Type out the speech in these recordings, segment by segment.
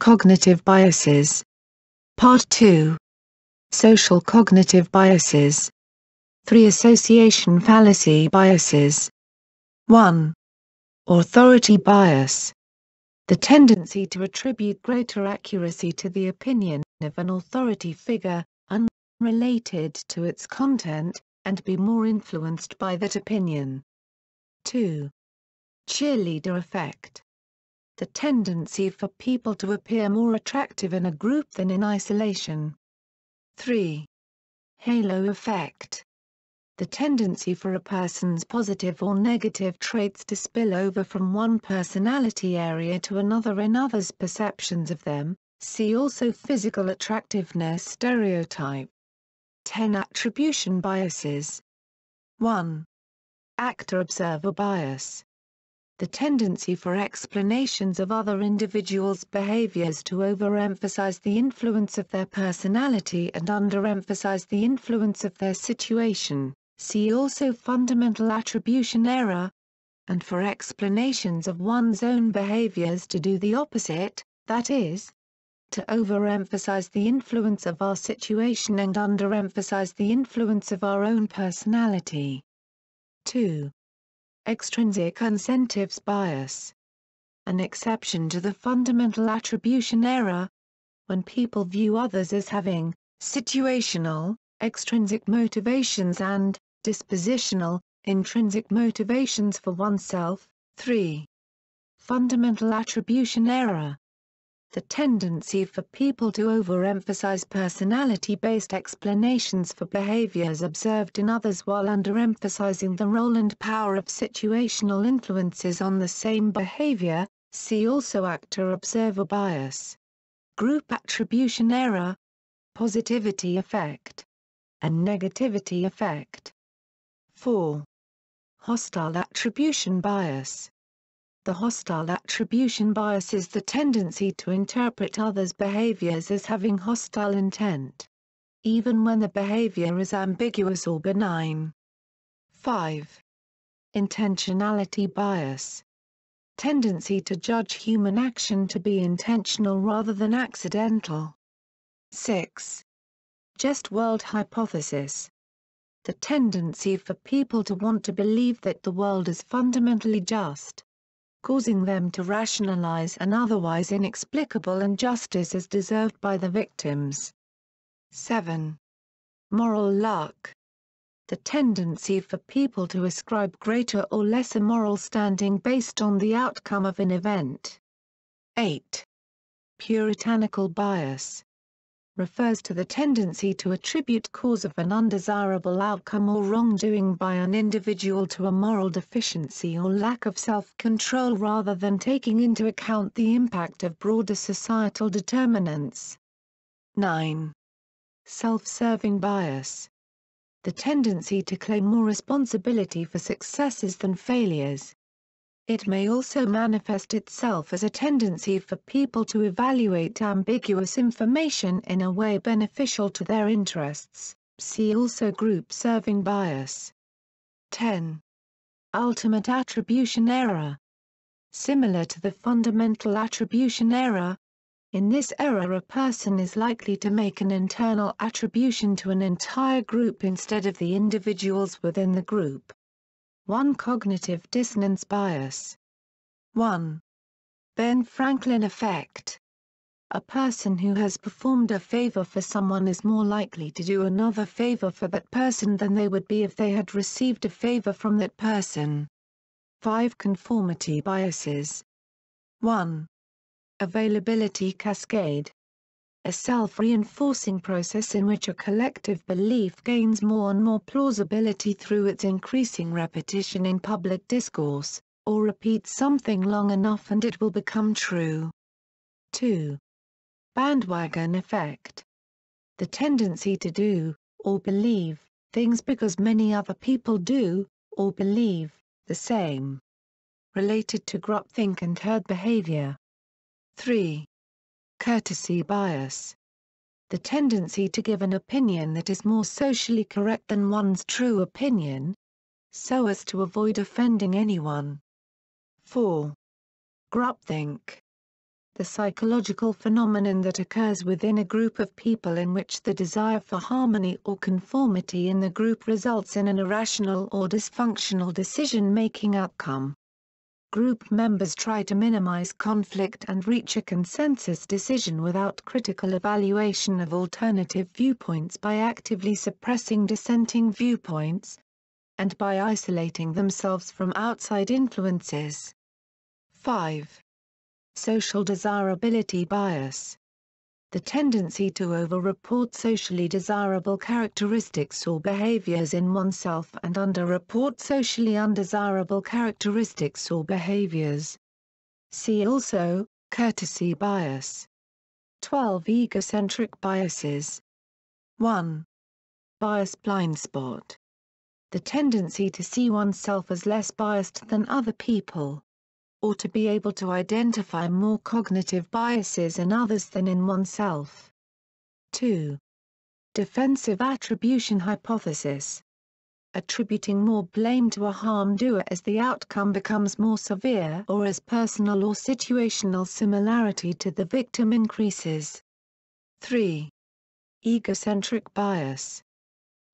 Cognitive biases. Part 2. Social cognitive biases. 3. Association fallacy biases. 1. Authority bias. The tendency to attribute greater accuracy to the opinion of an authority figure, unrelated to its content, and be more influenced by that opinion. 2. Cheerleader effect. The tendency for people to appear more attractive in a group than in isolation. 3. Halo effect. The tendency for a person's positive or negative traits to spill over from one personality area to another in others' perceptions of them. See also physical attractiveness stereotype. 10. Attribution biases. 1. Actor-observer bias. The tendency for explanations of other individuals' behaviors to overemphasize the influence of their personality and underemphasize the influence of their situation. See also fundamental attribution error. And for explanations of one's own behaviors to do the opposite, that is, to overemphasize the influence of our situation and underemphasize the influence of our own personality. 2. Extrinsic incentives bias. An exception to the fundamental attribution error. When people view others as having situational, extrinsic motivations and dispositional, intrinsic motivations for oneself. 3. Fundamental attribution error. The tendency for people to overemphasize personality-based explanations for behaviors observed in others while underemphasizing the role and power of situational influences on the same behavior. See also actor-observer bias. Group attribution error, positivity effect, and negativity effect. 4. Hostile attribution bias. The hostile attribution bias is the tendency to interpret others' behaviors as having hostile intent, even when the behavior is ambiguous or benign. 5. Intentionality bias. Tendency to judge human action to be intentional rather than accidental. 6. Just world hypothesis. The tendency for people to want to believe that the world is fundamentally just, causing them to rationalize an otherwise inexplicable injustice as deserved by the victims. 7. Moral luck. The tendency for people to ascribe greater or lesser moral standing based on the outcome of an event. 8. Puritanical bias. Refers to the tendency to attribute cause of an undesirable outcome or wrongdoing by an individual to a moral deficiency or lack of self-control rather than taking into account the impact of broader societal determinants. 9. Self-serving bias. The tendency to claim more responsibility for successes than failures. It may also manifest itself as a tendency for people to evaluate ambiguous information in a way beneficial to their interests. See also group-serving bias. 10. Ultimate attribution error. Similar to the fundamental attribution error, in this error a person is likely to make an internal attribution to an entire group instead of the individuals within the group. 1. Cognitive dissonance bias. 1. Ben Franklin effect. A person who has performed a favor for someone is more likely to do another favor for that person than they would be if they had received a favor from that person. 5. Conformity biases. 1. Availability cascade. A self-reinforcing process in which a collective belief gains more and more plausibility through its increasing repetition in public discourse, or repeat something long enough and it will become true. 2. Bandwagon effect. The tendency to do, or believe, things because many other people do, or believe, the same. Related to groupthink and herd behavior. 3. Courtesy bias. The tendency to give an opinion that is more socially correct than one's true opinion, so as to avoid offending anyone. 4. Groupthink. The psychological phenomenon that occurs within a group of people in which the desire for harmony or conformity in the group results in an irrational or dysfunctional decision-making outcome. Group members try to minimize conflict and reach a consensus decision without critical evaluation of alternative viewpoints by actively suppressing dissenting viewpoints, and by isolating themselves from outside influences. 5. Social Desirability Bias. The tendency to over-report socially desirable characteristics or behaviors in oneself and under-report socially undesirable characteristics or behaviors. See also, courtesy bias. 12 Egocentric biases. 1. Bias blind spot. The tendency to see oneself as less biased than other people, or to be able to identify more cognitive biases in others than in oneself. 2. Defensive attribution hypothesis. Attributing more blame to a harm doer as the outcome becomes more severe or as personal or situational similarity to the victim increases. 3. Egocentric bias.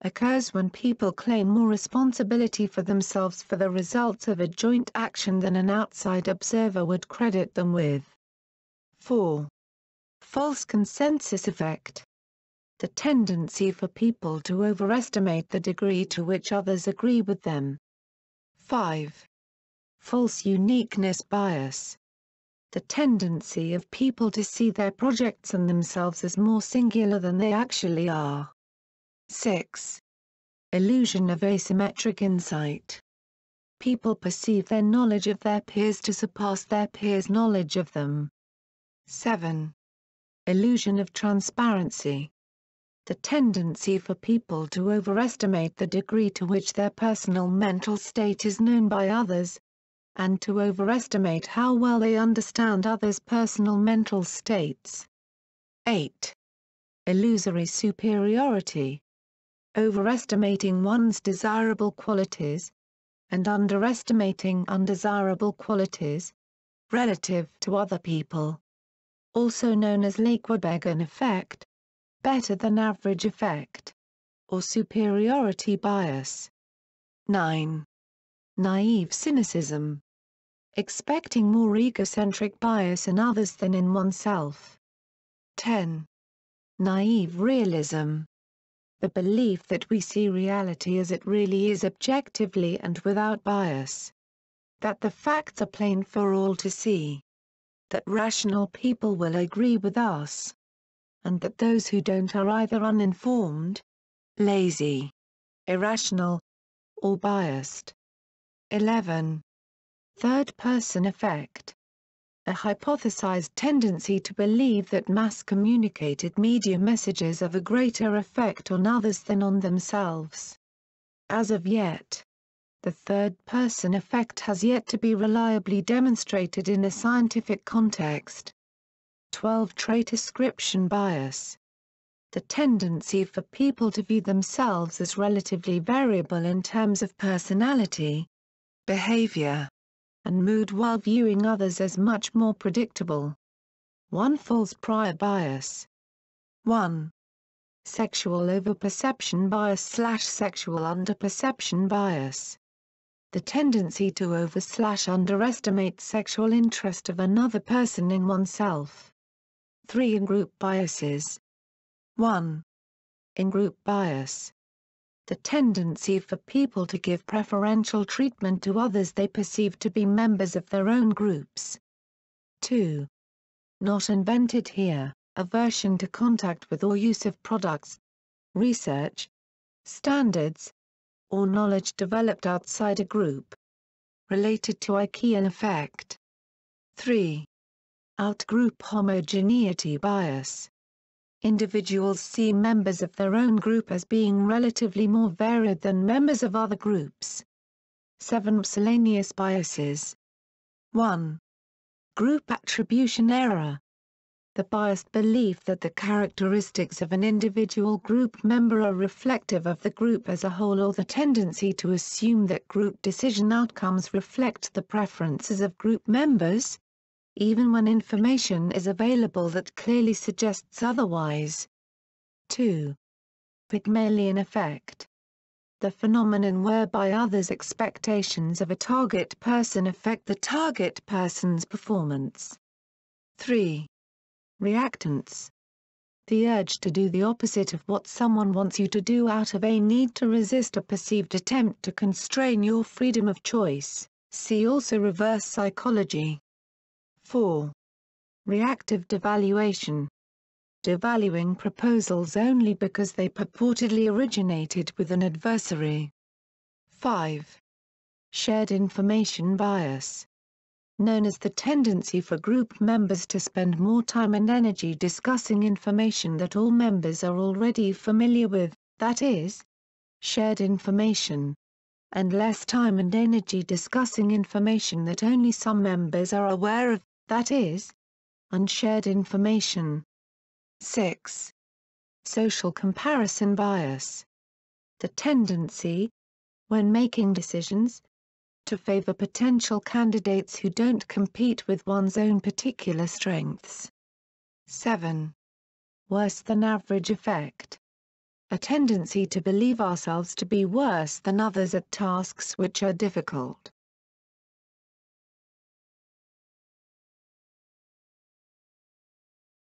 Occurs when people claim more responsibility for themselves for the results of a joint action than an outside observer would credit them with. 4. False consensus effect. The tendency for people to overestimate the degree to which others agree with them. 5. False uniqueness bias. The tendency of people to see their projects and themselves as more singular than they actually are. 6. Illusion of asymmetric insight. People perceive their knowledge of their peers to surpass their peers' knowledge of them. 7. Illusion of transparency. The tendency for people to overestimate the degree to which their personal mental state is known by others, and to overestimate how well they understand others' personal mental states. 8. Illusory superiority. Overestimating one's desirable qualities, and underestimating undesirable qualities, relative to other people. Also known as Bandwagon Effect, better than average effect, or superiority bias. 9. Naive cynicism. Expecting more egocentric bias in others than in oneself. 10. Naive realism. The belief that we see reality as it really is objectively and without bias. That the facts are plain for all to see. That rational people will agree with us. And that those who don't are either uninformed, lazy, irrational, or biased. 11. Third-person effect. A hypothesized tendency to believe that mass-communicated media messages have a greater effect on others than on themselves. As of yet, the third-person effect has yet to be reliably demonstrated in a scientific context. 12 Trait ascription bias. The tendency for people to view themselves as relatively variable in terms of personality, behavior, and mood while viewing others as much more predictable. 1 False prior bias. 1. Sexual overperception bias/sexual underperception bias. The tendency to over/underestimate sexual interest of another person in oneself. 3 In-group biases. 1. In-group bias. The tendency for people to give preferential treatment to others they perceive to be members of their own groups. 2. Not invented here, aversion to contact with or use of products, research, standards, or knowledge developed outside a group. Related to Pygmalion effect. 3. Out-group homogeneity bias. Individuals see members of their own group as being relatively more varied than members of other groups. 7 Miscellaneous biases. 1. Group attribution error. The biased belief that the characteristics of an individual group member are reflective of the group as a whole, or the tendency to assume that group decision outcomes reflect the preferences of group members, even when information is available that clearly suggests otherwise. 2. Pygmalion Effect. The phenomenon whereby others' expectations of a target person affect the target person's performance. 3. Reactance. The urge to do the opposite of what someone wants you to do out of a need to resist a perceived attempt to constrain your freedom of choice. See also reverse psychology. 4. Reactive devaluation. Devaluing proposals only because they purportedly originated with an adversary. 5. Shared information bias. Known as the tendency for group members to spend more time and energy discussing information that all members are already familiar with, that is, shared information, and less time and energy discussing information that only some members are aware of, that is, unshared information. 6. Social comparison bias. The tendency, when making decisions, to favor potential candidates who don't compete with one's own particular strengths. 7. Worse than average effect. A tendency to believe ourselves to be worse than others at tasks which are difficult,